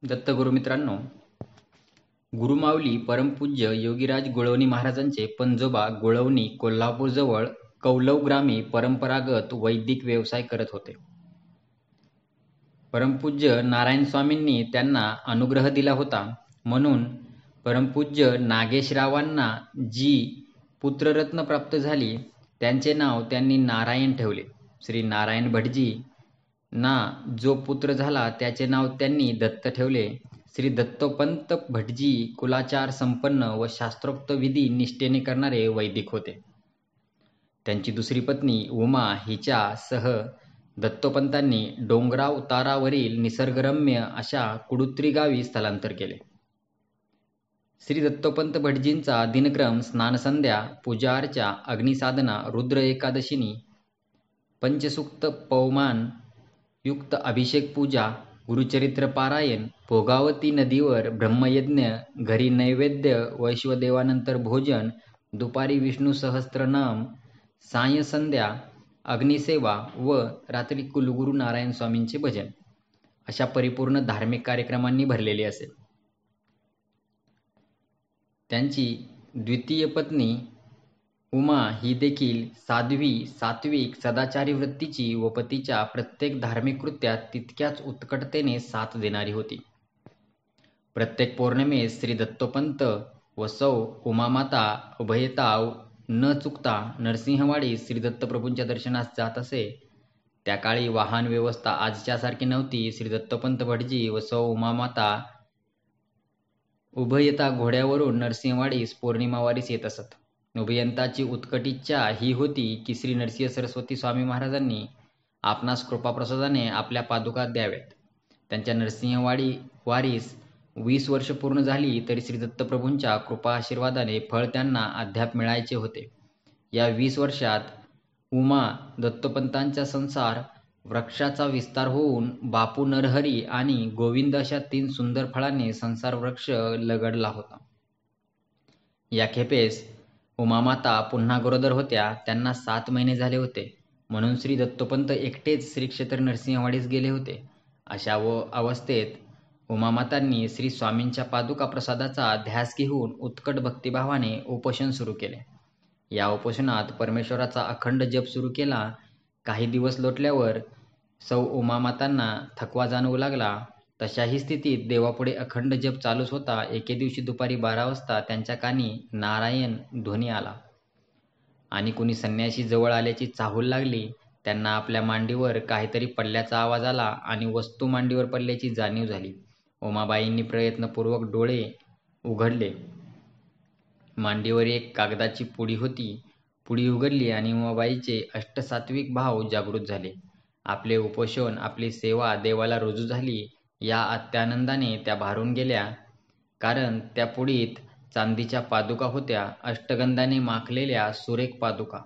दत्तगुरू मित्रांनो, गुरुमाऊली परमपूज्य योगीराज गुळवणी महाराजांचे पंजोबा गुळवणी कोल्हापूरजवळ कौलवग्रामी परंपरागत वैदिक व्यवसाय करत होते. परमपूज्य नारायण स्वामींनी त्यांना अनुग्रह दिला होता, म्हणून परमपूज्य नागेशरावांना जी पुत्ररत्न प्राप्त झाली त्यांचे नाव त्यांनी नारायण ठेवले. श्री नारायण भटजी ना जो पुत्र झाला त्याचे नाव त्यांनी दत्त ठेवले. श्री दत्तोपंत भटजी कुलाचार संपन्न व शास्त्रोक्त विधी निष्ठेने करणारे वैदिक होते. त्यांची दुसरी पत्नी उमा हिच्या सह दत्तोपंतांनी डोंगराव उतारावरील निसर्गरम्य अशा कुडुत्री गावी स्थलांतर केले. श्री दत्तोपंत भटजींचा दिनक्रम स्नानसंध्या, पूजा अर्चा, अग्निसाधना, रुद्र एकादशीनी पंचसूक्त पवमान युक्त अभिषेक पूजा, गुरुचरित्र पारायण, भोगावती नदीवर ब्रह्मयज्ञ, घरी नैवेद्य, वैश्वदेवानंतर भोजन, दुपारी विष्णू सहस्त्रनाम, साय संध्या, अग्निसेवा व रात्री कुलगुरू नारायण स्वामींचे भजन अशा परिपूर्ण धार्मिक कार्यक्रमांनी भरलेले असे. त्यांची द्वितीय पत्नी उमा ही देखील साध्वी, सात्विक, सदाचारी वृत्तीची व पतीच्या प्रत्येक धार्मिक कृत्यात तितक्याच उत्कटतेने साथ देणारी होती. प्रत्येक पौर्णिमेस श्री दत्तोपंत व सौ उमामाता उभयता न चुकता नरसिंहवाडी श्री दत्तप्रभूंच्या दर्शनास जात असे. त्या काळी वाहन व्यवस्था आजच्यासारखी नव्हती. श्री दत्तोपंत भटजी व सौ उमामाता उभयता घोड्यावरून नरसिंहवाडीस पौर्णिमावारीस येत असत. उभयंताची उत्कट इच्छा ही होती की श्री नरसिंह सरस्वती स्वामी महाराजांनी आपणास कृपाप्रसादाने आपल्या पादुका द्याव्यात. त्यांच्या नरसिंहवाडी वारीस 20 वर्ष पूर्ण झाली तरी श्री दत्तप्रभूंच्या कृपा आशीर्वादाने फळ त्यांना अद्याप मिळायचे होते. या 20 वर्षात उमा दत्तोपंतांचा संसार वृक्षाचा विस्तार होऊन बापू नरहरी आणि गोविंद अशा 3 सुंदर फळांनी संसार वृक्ष लगडला होता. या खेपेस उमामाता पुन्हा गरोदर होत्या. त्यांना 7 महिने झाले होते, म्हणून श्री दत्तोपंत एकटेच श्री क्षेत्र नरसिंहवाडीस गेले होते. अशा अवस्थेत उमामातांनी श्री स्वामींच्या पादुका प्रसादाचा ध्यास घेऊन उत्कट भक्तिभावाने उपोषण सुरू केले. या उपोषणात परमेश्वराचा अखंड जप सुरू केला. काही दिवस लोटल्यावर सौ उमामातांना थकवा जाणवू लागला. तशाही स्थितीत देवापुढे अखंड जप चालूच होता. एके दिवशी दुपारी 12 वाजता त्यांच्या कानी नारायण ध्वनी आला आणि कुणी संन्यासी जवळ आल्याची चाहूल लागली. त्यांना आपल्या मांडीवर काहीतरी पडल्याचा आवाज आला आणि वस्तू मांडीवर पडल्याची जाणीव झाली. उमाबाईंनी प्रयत्नपूर्वक डोळे उघडले. मांडीवर एक कागदाची पुडी होती. पुडी उघडली आणि उमाबाईचे अष्टसात्विक भाव जागृत झाले. आपले उपोषण, आपली सेवा देवाला रुजू झाली या अत्यानंदाने त्या भारून गेल्या. कारण त्या पुडीत चांदीच्या पादुका होत्या, अष्टगंधाने माखलेल्या सुरेख पादुका.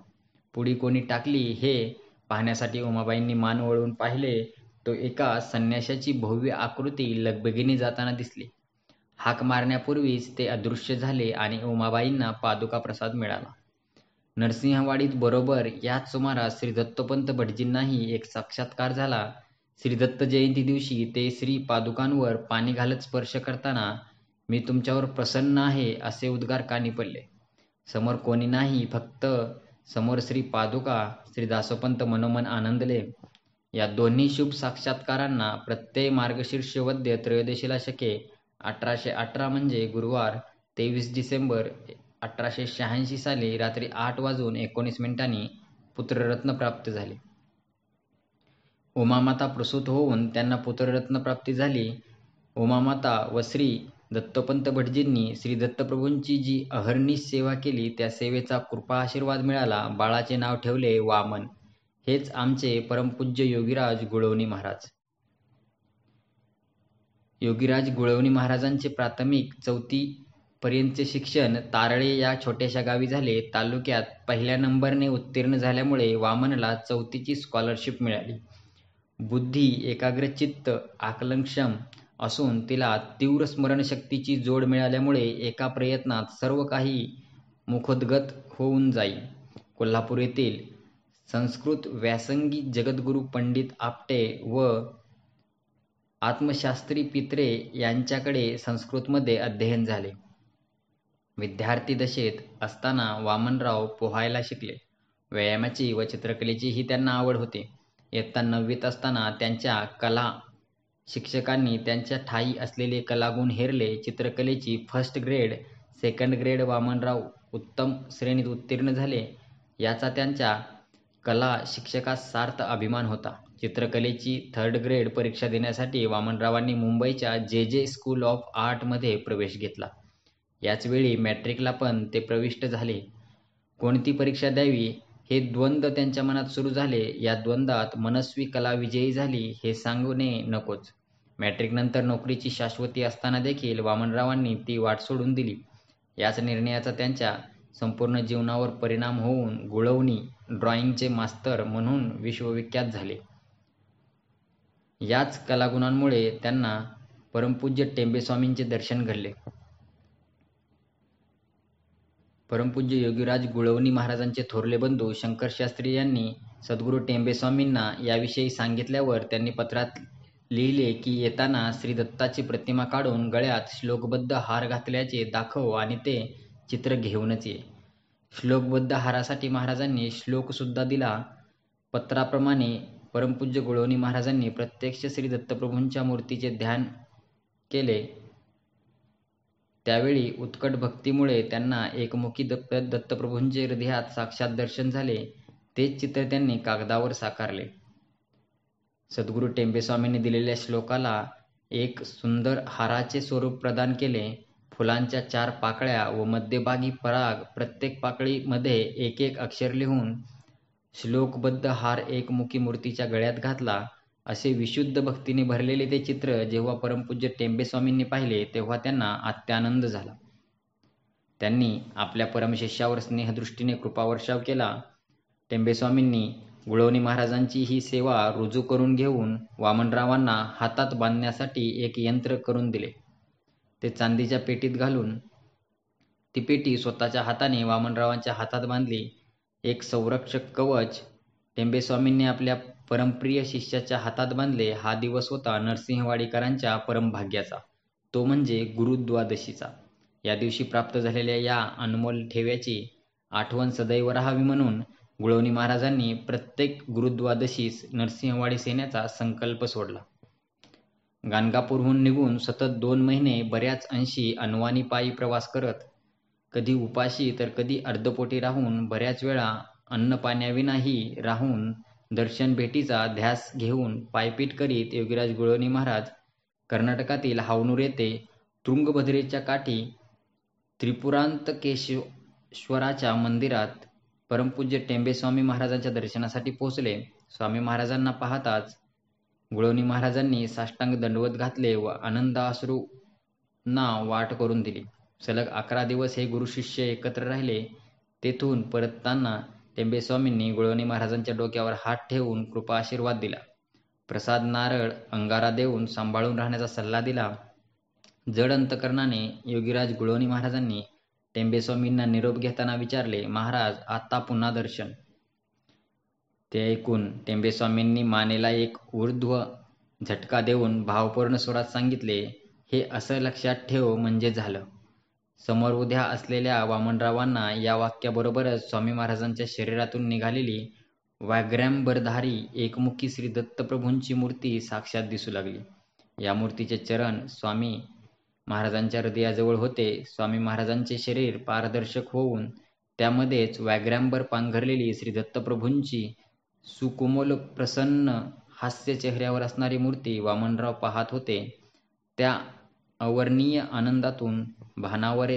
पुडी कोणी टाकली हे पाहण्यासाठी उमाबाईंनी मान वळवून पाहिले. तो एका संन्याशाची भव्य आकृती लगबगीने जाताना दिसली. हाक मारण्यापूर्वीच ते अदृश्य झाले आणि उमाबाईंना पादुका प्रसाद मिळाला. नरसिंहवाडीत बरोबर याच सुमारास श्री दत्तोपंत भटजींनाही एक साक्षात्कार झाला. श्री दत्त जयंती दिवशी ते श्री पादुकांवर पाणी घालत स्पर्श करताना मी तुमच्यावर प्रसन्न आहे असे उद्गार कानी पडले. समोर कोणी नाही, फक्त समोर श्री पादुका. श्री दासोपंत मनोमन आनंदले. या दोन्ही शुभ साक्षात्कारांना प्रत्यय मार्गशीर्ष वद्य त्रयोदशीला शके 1818 म्हणजे गुरुवार 23 डिसेंबर 1886 साली रात्री 8:19 पुत्ररत्न प्राप्त झाले. उमामाता प्रसूत होऊन त्यांना पुत्ररत्न प्राप्ती झाली. उमामाता व श्री दत्तोपंत भटजींनी श्री दत्तप्रभूंची जी अहर्निश सेवा केली त्या सेवेचा कृपा आशीर्वाद मिळाला. बाळाचे नाव ठेवले वामन. हेच आमचे परमपूज्य योगीराज गुळवणी महाराज. योगीराज गुळवणी महाराजांचे प्राथमिक 4थी पर्यंतचे शिक्षण तारळे या छोट्याशा गावी झाले. तालुक्यात पहिल्या नंबरने उत्तीर्ण झाल्यामुळे वामनला 4थीची स्कॉलरशिप मिळाली. बुद्धी एकाग्रचित्त आकलनक्षम असून तिला तीव्र स्मरणशक्तीची जोड मिळाल्यामुळे एका प्रयत्नात सर्व काही मुखोद्गत होऊन जाई. कोल्हापूर येथील संस्कृत व्यासंगी जगद्गुरू पंडित आपटे व आत्मशास्त्री पित्रे यांच्याकडे संस्कृतमध्ये अध्ययन झाले. विद्यार्थी दशेत असताना वामनराव पोहायला शिकले. व्यायामाची व चित्रकलेचीही त्यांना आवड होती. इयत्ता 9वीत असताना त्यांच्या कला शिक्षकांनी त्यांच्या ठायी असलेले कलागुण हेरले. चित्रकलेची first grade, second grade Vamanrao उत्तम श्रेणीत उत्तीर्ण झाले, याचा त्यांच्या कला शिक्षकास सार्थ अभिमान होता. चित्रकलेची थर्ड ग्रेड परीक्षा देण्यासाठी वामनरावांनी मुंबईच्या जे स्कूल ऑफ आर्टमध्ये प्रवेश घेतला. याचवेळी मॅट्रिकला पण ते प्रविष्ट झाले. कोणती परीक्षा द्यावी हे द्वंद्व त्यांच्या मनात सुरू झाले. या द्वंद्वात मनस्वी कला विजयी झाली हे सांगणे नकोच. मॅट्रिकनंतर नोकरीची शाश्वती असताना देखील वामनरावांनी ती वाट सोडून दिली. याच निर्णयाचा त्यांच्या संपूर्ण जीवनावर परिणाम होऊन गुळवणी ड्रॉइंगचे मास्तर म्हणून विश्वविख्यात झाले. याच कलागुणांमुळे त्यांना परमपूज्य टेंबेस्वामींचे दर्शन घडले. परमपूज्य योगीराज गुळवणी महाराजांचे थोरले बंधू शंकरशास्त्री यांनी सद्गुरू टेंबेस्वामींना याविषयी सांगितल्यावर त्यांनी पत्रात लिहिले की येताना श्री दत्ताची प्रतिमा काढून गळ्यात श्लोकबद्ध हार घातल्याचे दाखव आणि ते चित्र घेऊनच ये. श्लोकबद्ध हारासाठी महाराजांनी श्लोकसुद्धा दिला. पत्राप्रमाणे परमपूज्य गुळवणी महाराजांनी प्रत्यक्ष श्री दत्तप्रभूंच्या मूर्तीचे ध्यान केले. त्यावेळी उत्कट भक्तीमुळे त्यांना एकमुखी दत्तप्रभूंचे हृदयात साक्षात दर्शन झाले. तेच चित्र त्यांनी कागदावर साकारले. सद्गुरू टेंबेस्वामींनी दिलेल्या श्लोकाला एक सुंदर हाराचे स्वरूप प्रदान केले. फुलांच्या 4 पाकळ्या व मध्यभागी पराग, प्रत्येक पाकळीमध्ये एक एक अक्षर लिहून श्लोकबद्ध हार एकमुखी मूर्तीच्या गळ्यात घातला. असे विशुद्ध भक्तीने भरलेले ते चित्र जेव्हा परमपूज्य टेंबेस्वामींनी पाहिले तेव्हा त्यांना अत्यानंद झाला. त्यांनी आपल्या परमशिष्यावर स्नेहदृष्टीने कृपावर्षाव केला. टेंबेस्वामींनी गुळवणी महाराजांची ही सेवा रुजू करून घेऊन वामनरावांना हातात बांधण्यासाठी एक यंत्र करून दिले. ते चांदीच्या पेटीत घालून ती पेटी स्वतःच्या हाताने वामनरावांच्या हातात बांधली. एक संरक्षक कवच टेंबेस्वामींनी आपल्या परमप्रिय शिष्याच्या हातात बांधले. हा दिवस होता नरसिंहवाडीकरांच्या परमभाग्याचा, तो म्हणजे गुरुद्वादशीचा. या दिवशी प्राप्त झालेल्या या अनमोल ठेव्याची आठवण सदैव राहावी म्हणून गुळवणी महाराजांनी प्रत्येक गुरुद्वादशीस नरसिंहवाडी येण्याचा संकल्प सोडला. गाणगापूरहून निघून सतत 2 महिने बऱ्याच अंशी अनवाणी पायी प्रवास करत, कधी उपाशी तर कधी अर्धपोटी राहून, बऱ्याच वेळा अन्नपाण्याविनाही राहून, दर्शन भेटीचा ध्यास घेऊन पायपीट करीत योगीराज गुळवणी महाराज कर्नाटकातील हावनूर येथे तुंगभद्रेच्या काठी त्रिपुरांतकेश्वराच्या मंदिरात परमपूज्य टेंबेस्वामी महाराजांच्या दर्शनासाठी पोहोचले. स्वामी महाराजांना पाहताच गुळवणी महाराजांनी साष्टांग दंडवत घातले व आनंदाश्रूंना वाट करून दिली. सलग 11 दिवस हे गुरुशिष्य एकत्र राहिले. तेथून परतताना टेंबेस्वामींनी गुळवणी महाराजांच्या डोक्यावर हात ठेवून कृपा आशीर्वाद दिला. प्रसाद, नारळ, अंगारा देऊन सांभाळून राहण्याचा सल्ला दिला. जड अंतकरणाने योगीराज गुळवणी महाराजांनी टेंबेस्वामींना निरोप घेताना विचारले, महाराज आता पुन्हा दर्शन? ते ऐकून टेंबेस्वामींनी मानेला एक ऊर्ध्व झटका देऊन भावपूर्ण स्वरात सांगितले, हे असं लक्षात ठेव म्हणजे झालं. समोर उद्या असलेल्या वामनरावांना या वाक्याबरोबरच स्वामी महाराजांच्या शरीरातून निघालेली व्याघ्रांबरधारी एकमुखी श्री दत्तप्रभूंची मूर्ती साक्षात दिसू लागली. या मूर्तीचे चरण स्वामी महाराजांच्या हृदयाजवळ होते. स्वामी महाराजांचे शरीर पारदर्शक होऊन त्यामध्येच व्याघ्रांबर पांघरलेली श्री दत्तप्रभूंची सुकोमल प्रसन्न हास्य चेहऱ्यावर असणारी मूर्ती वामनराव पाहत होते. त्या अवर्णनीय आनंदातून भानावर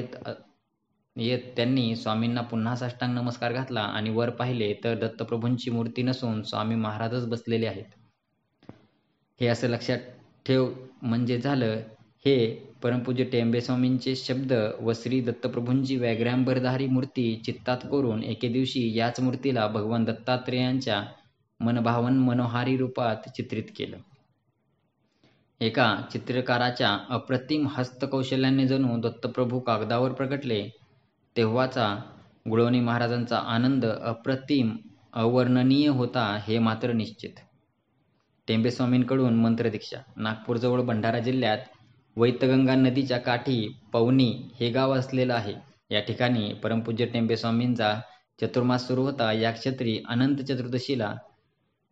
येत त्यांनी स्वामींना पुन्हा साष्टांग नमस्कार घातला आणि वर पाहिले तर दत्तप्रभूंची मूर्ती नसून स्वामी महाराजच बसलेले आहेत. हे असं लक्षात ठेव म्हणजे झालं. हे परमपूज्य टेंबेस्वामींचे शब्द व श्री दत्तप्रभूंची व्याघ्रांबरधारी मूर्ती चित्तात करून एके दिवशी याच मूर्तीला भगवान दत्तात्रेयांच्या मनभावन मनोहारी रूपात चित्रित केलं. एका चित्रकाराच्या अप्रतिम हस्तकौशल्याने जणू दत्तप्रभू कागदावर प्रगटले. तेव्हाचा गुळवणी महाराजांचा आनंद अप्रतिम अवर्णनीय होता हे मात्र निश्चित. टेंबेस्वामींकडून मंत्रदीक्षा. नागपूरजवळ भंडारा जिल्ह्यात वैतगंगा नदीच्या काठी पवनी हे गाव असलेलं आहे. या ठिकाणी परमपूज्य टेंबेस्वामींचा चतुर्मास सुरू होता. या क्षेत्री अनंत चतुर्दशीला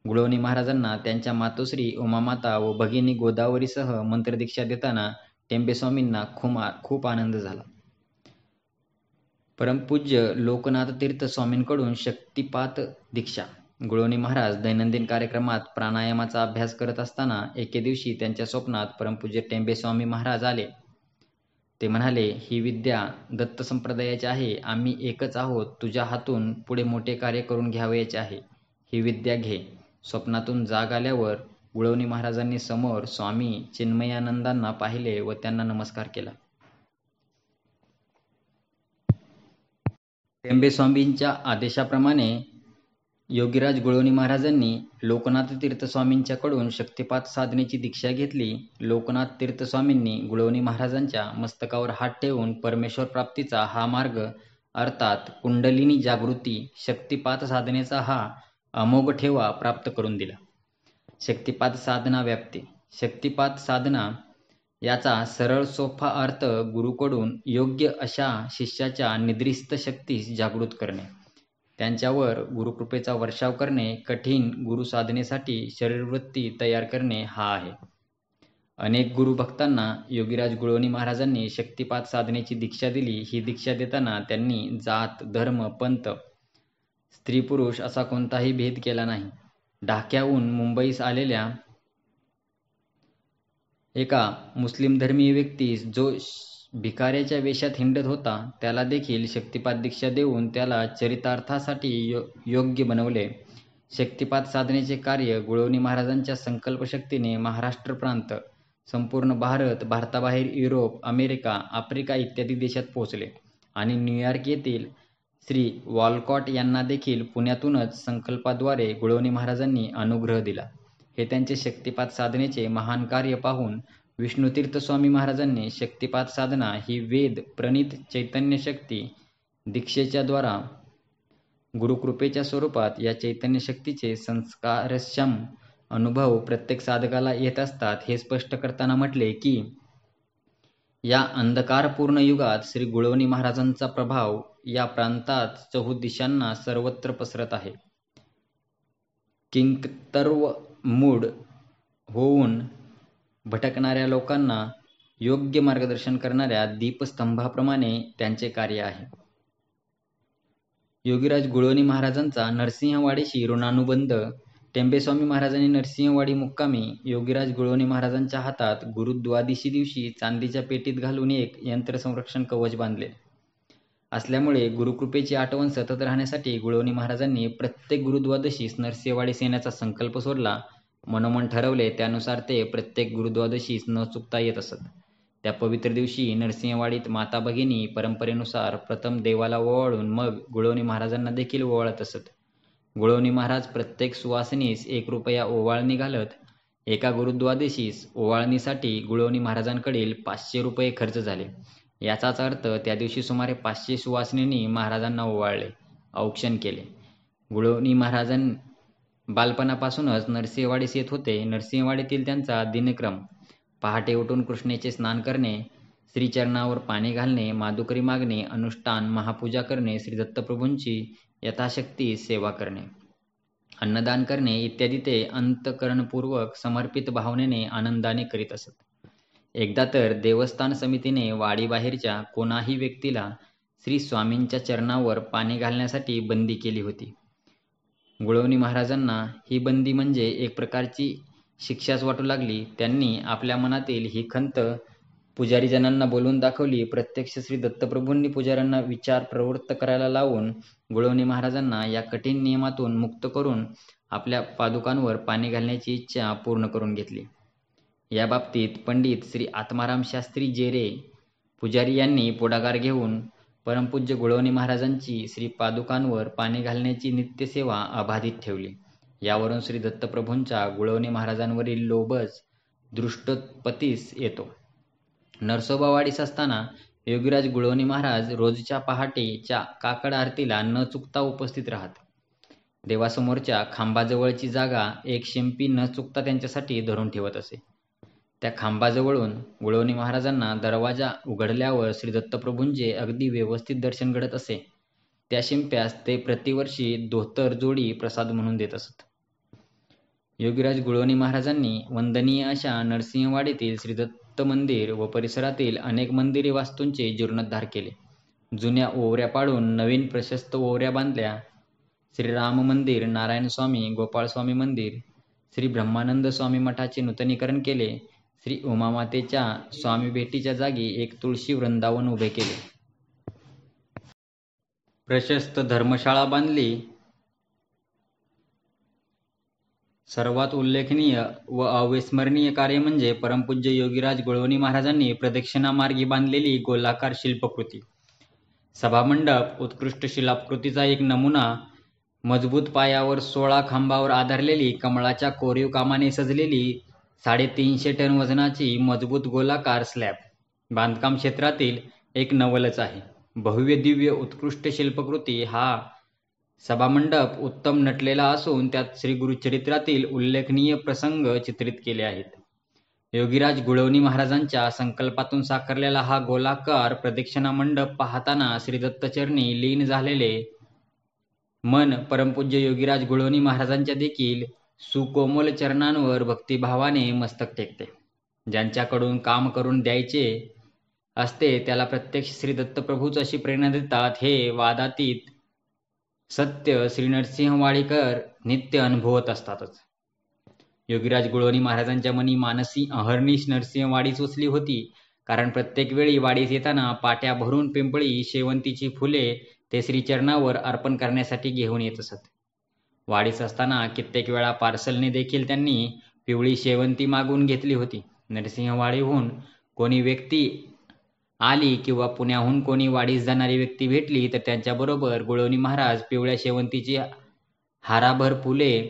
गुळवणी महाराजांना त्यांच्या मातोश्री उमामाता व भगिनी गोदावरीसह मंत्रदीक्षा देताना टेंबेस्वामींना खूप आनंद झाला. परमपूज्य लोकनाथ तीर्थ स्वामींकडून शक्तिपात दीक्षा. गुळवणी महाराज दैनंदिन कार्यक्रमात प्राणायामाचा अभ्यास करत असताना एके दिवशी त्यांच्या स्वप्नात परमपूज्य टेंबेस्वामी महाराज आले. ते म्हणाले, ही विद्या दत्त संप्रदायाची आहे. आम्ही एकच आहोत. तुझ्या हातून पुढे मोठे कार्य करून घ्यावयाचे आहे. ही विद्या घे. स्वप्नातून जाग आल्यावर गुळवणी महाराजांनी समोर स्वामी चिन्मयानंदांना पाहिले व त्यांना नमस्कार केला. टेंबेस्वामींच्या आदेशाप्रमाणे योगीराज गुळवणी महाराजांनी लोकनाथ तीर्थ स्वामींच्याकडून शक्तिपात साधनेची दीक्षा घेतली. लोकनाथ तीर्थ स्वामींनी गुळवणी महाराजांच्या मस्तकावर हात ठेवून परमेश्वर प्राप्तीचा हा मार्ग अर्थात कुंडलिनी जागृती शक्तिपात साधनेचा हा अमोघ ठेवा प्राप्त करून दिला. शक्तिपात साधना व्याप्ती. शक्तिपात साधना याचा सरळ सोपा अर्थ गुरुकडून योग्य अशा शिष्याच्या निद्रिस्त शक्तीस जागृत करणे, त्यांच्यावर गुरुकृपेचा वर्षाव करणे, कठीण गुरुसाधनेसाठी शरीरवृत्ती तयार करणे हा आहे. अनेक गुरुभक्तांना योगीराज गुळवणी महाराजांनी शक्तिपात साधनेची दीक्षा दिली. ही दीक्षा देताना त्यांनी जात, धर्म, पंथ, स्त्री पुरुष असा कोणताही भेद केला नाही. ढाक्याहून मुंबईस आलेल्या एका मुस्लिम धर्मीय व्यक्तीस जो भिकाऱ्याच्या वेशात हिंडत होता त्याला देखील शक्तिपात दीक्षा देऊन त्याला चरितार्थासाठी योग्य बनवले. शक्तिपात साधनेचे कार्य गुळवणी महाराजांच्या संकल्पशक्तीने महाराष्ट्र प्रांत, संपूर्ण भारत, भारताबाहेर युरोप, अमेरिका, आफ्रिका इत्यादी देशात पोहोचले आणि न्यूयॉर्क येथील श्री वॉलकॉट यांना देखील पुण्यातूनच संकल्पाद्वारे गुळवणी महाराजांनी अनुग्रह दिला. हे त्यांचे शक्तिपात साधनेचे महान कार्य पाहून विष्णुतीर्थ स्वामी महाराजांनी शक्तिपात साधना ही वेद प्रणित चैतन्य शक्ती दीक्षेच्या द्वारा गुरुकृपेच्या स्वरूपात या चैतन्य शक्तीचे संस्कारक्षम अनुभव प्रत्येक साधकाला येत असतात हे स्पष्ट करताना म्हटले की या अंधकारपूर्ण युगात श्री गुळवणी महाराजांचा प्रभाव या प्रांतात चहुदिशांना सर्वत्र पसरत आहे. किंकर्तव्य मूढ होऊन भटकणाऱ्या लोकांना योग्य मार्गदर्शन करणाऱ्या दीपस्तंभाप्रमाणे त्यांचे कार्य आहे. योगीराज गुळवणी महाराजांचा नरसिंहवाडीशी ऋणानुबंध. टेंबेस्वामी महाराजांनी नरसिंहवाडी मुक्कामी योगीराज गुळवणी महाराजांच्या हातात गुरुद्वादशी दिवशी चांदीच्या पेटीत घालून एक यंत्रसंरक्षण कवच बांधले असल्यामुळे गुरुकृपेची आठवण सतत राहण्यासाठी गुळवणी महाराजांनी प्रत्येक गुरुद्वादशीस नरसिंहवाडीस येण्याचा संकल्प सोडला. मनोमन ठरवले त्यानुसार ते प्रत्येक गुरुद्वादशीस न चुकता येत असत. त्या पवित्र दिवशी नरसिंहवाडीत माता भगिनी परंपरेनुसार प्रथम देवाला ओवाळून मग गुळवणी महाराजांना देखील ओवाळत असत. गुळवणी महाराज प्रत्येक सुवासिनीस 1 रुपया ओवाळणी घालत. एका गुरुद्वादशीस ओवाळणीसाठी गुळवणी महाराजांकडील 500 रुपये खर्च झाले. याचाच अर्थ त्या दिवशी सुमारे 500 सुवासिनींनी महाराजांना ओवाळले, औक्षण केले. गुळवणी महाराजां बालपणापासूनच नरसिंहवाडीस येत होते. नरसिंहवाडीतील त्यांचा दिनक्रम पहाटे उठून कृष्णेचे स्नान करणे, श्रीचरणावर पाणी घालणे, माधुकरी मागणे, अनुष्ठान, महापूजा करणे, श्री दत्तप्रभूंची यथाशक्ती सेवा करणे, अन्नदान करणे इत्यादी ते अंतःकरणपूर्वक समर्पित भावनेने आनंदाने करीत असत. एकदा तर देवस्थान समितीने वाडीबाहेरच्या कोणाही व्यक्तीला श्री स्वामींच्या चरणावर पाणी घालण्यासाठी बंदी केली होती. गुळवणी महाराजांना ही बंदी म्हणजे एक प्रकारची शिक्षाच वाटू लागली. त्यांनी आपल्या मनातील ही खंत पुजारीजनांना बोलून दाखवली. प्रत्यक्ष श्री दत्तप्रभूंनी पुजाऱ्यांना विचार प्रवृत्त करायला लावून गुळवणी महाराजांना या कठीण नियमातून मुक्त करून आपल्या पादुकांवर पाणी घालण्याची इच्छा पूर्ण करून घेतली. या बाबतीत पंडित श्री आत्माराम शास्त्री जेरे पुजारी यांनी पुढाकार घेऊन परमपूज्य गुळवणी महाराजांची श्री पादुकांवर पाणी घालण्याची नित्यसेवा अबाधित ठेवली. यावरून श्री दत्तप्रभूंचा गुळवणी महाराजांवरील लोभच दृष्टोत्पत्तीस येतो. नरसोबावाडीस असताना योगीराज गुळवणी महाराज रोजच्या पहाटेच्या काकड आरतीला न चुकता उपस्थित राहत. देवासमोरच्या खांबाजवळची जागा एक शिंपी न चुकता त्यांच्यासाठी धरून ठेवत असे. त्या खांबाजवळून गुळवणी महाराजांना दरवाजा उघडल्यावर श्री दत्तप्रभूंचे अगदी व्यवस्थित दर्शन घडत असे. त्या शिंप्यास ते प्रतिवर्षी धोतर जोडी प्रसाद म्हणून देत असत. योगीराज गुळवणी महाराजांनी वंदनीय अशा नरसिंहवाडीतील श्री दत्त मंदिर व परिसरातील अनेक मंदिरे वास्तूंचे जीर्णोद्धार केले. जुन्या ओवऱ्या पाडून नवीन प्रशस्त ओवऱ्या बांधल्या. श्रीराम मंदिर, नारायण स्वामी, गोपाळ स्वामी मंदिर, श्री ब्रह्मानंद स्वामी मठाचे नूतनीकरण केले. श्री उमामातेच्या स्वामी भेटीच्या जागी एक तुळशी वृंदावन उभे केले. प्रशस्त धर्मशाळा बांधली. सर्वात उल्लेखनीय व अविस्मरणीय कार्य म्हणजे परमपूज्य योगीराज गुळवणी महाराजांनी प्रदक्षिणामार्गी बांधलेली गोलाकार शिल्पकृती. सभामंडप उत्कृष्ट शिलाकृतीचा एक नमुना. मजबूत पायावर 16 खांबावर आधारलेली कमळाच्या कोरीव कामाने सजलेली 350 टन वजनाची मजबूत गोलाकार स्लॅब बांधकाम क्षेत्रातील एक नवलच आहे. भव्य दिव्य उत्कृष्ट शिल्पकृती. हा सभामंडप उत्तम नटलेला असून त्यात श्री गुरुचरित्रातील उल्लेखनीय प्रसंग चित्रित केले आहेत. योगीराज गुळवणी महाराजांच्या संकल्पातून साकारलेला हा गोलाकार प्रदक्षिणा मंडप पाहताना श्री दत्तचरणी लीन झालेले मन परमपूज्य योगीराज गुळवणी महाराजांच्या देखील सुकोमल चरणांवर भक्तिभावाने मस्तक टेकते. ज्यांच्याकडून काम करून द्यायचे असते त्याला प्रत्यक्ष श्री दत्तप्रभूच अशी प्रेरणा देतात. हे वादातीत सत्य श्री नरसिंहवाडीकर नित्य अनुभवत असतातच. योगीराज गुळवणी महाराजांच्या मनी मानसी अहर्निश नरसिंहवाडी चोचली होती. कारण प्रत्येक वेळी वाडीत येताना पाट्या भरून पिंपळी शेवंतीची फुले ते श्रीचरणावर अर्पण करण्यासाठी घेऊन येत असत. वाडीस असताना कित्येक वेळा पार्सलने देखील त्यांनी पिवळी शेवंती मागून घेतली होती. नरसिंहवाडीहून कोणी व्यक्ती आली किंवा पुण्याहून कोणी वाडीस जाणारी व्यक्ती भेटली तर त्यांच्याबरोबर गुळवणी महाराज पिवळ्या शेवंतीची हाराभर फुले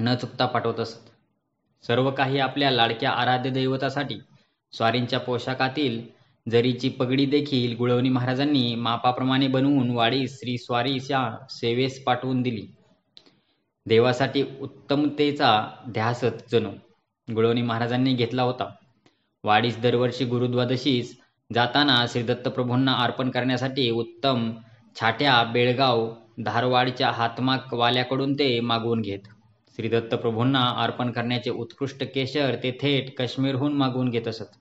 न चुकता पाठवत असत. सर्व काही आपल्या लाडक्या आराध्य दैवतासाठी. स्वारींच्या पोशाखातील जरीची पगडी देखील गुळवणी महाराजांनी मापाप्रमाणे बनवून वाडीस श्री स्वारीच्या सेवेस पाठवून दिली. देवासाठी उत्तमतेचा ध्यासच जणू गुळवणी महाराजांनी घेतला होता. वाडीस दरवर्षी गुरुद्वादशीस जाताना श्री दत्तप्रभूंना अर्पण करण्यासाठी उत्तम छाट्या बेळगाव धारवाडच्या हातमाग वाल्याकडून ते मागवून घेत. श्री दत्तप्रभूंना अर्पण करण्याचे उत्कृष्ट केशर ते थेट काश्मीरहून मागवून घेत असत.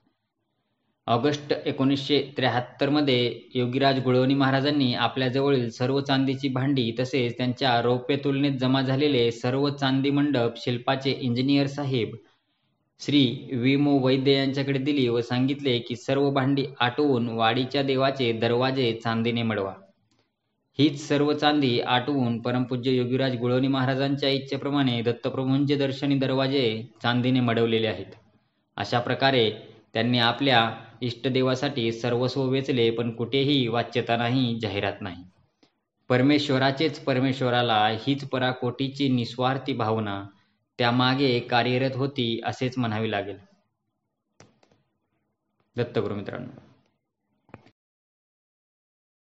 ऑगस्ट 1973 मध्ये योगीराज गुळवणी महाराजांनी आपल्याजवळील सर्व चांदीची भांडी तसेच त्यांच्या रौप्य तुलनेत जमा झालेले सर्व चांदी मंडप शिल्पाचे इंजिनियर साहेब श्री वि. मो. वैद्य यांच्याकडे दिली व सांगितले की सर्व भांडी आटवून वाडीच्या देवाचे दरवाजे चांदीने मडवा. हीच सर्व चांदी आटवून परमपूज्य योगीराज गुळवणी महाराजांच्या इच्छेप्रमाणे दत्तप्रभूंचे दर्शनी दरवाजे चांदीने मडवलेले आहेत. अशा प्रकारे त्यांनी आपल्या इष्टदेवासाठी सर्वस्व वेचले, पण कुठेही वाच्यता नाही, जाहिरात नाही. परमेश्वराचेच परमेश्वराला हीच पराकोटीची निस्वार्थी भावना त्यामागे कार्यरत होती असेच म्हणावे लागेल. दत्तगुरु मित्रांनो.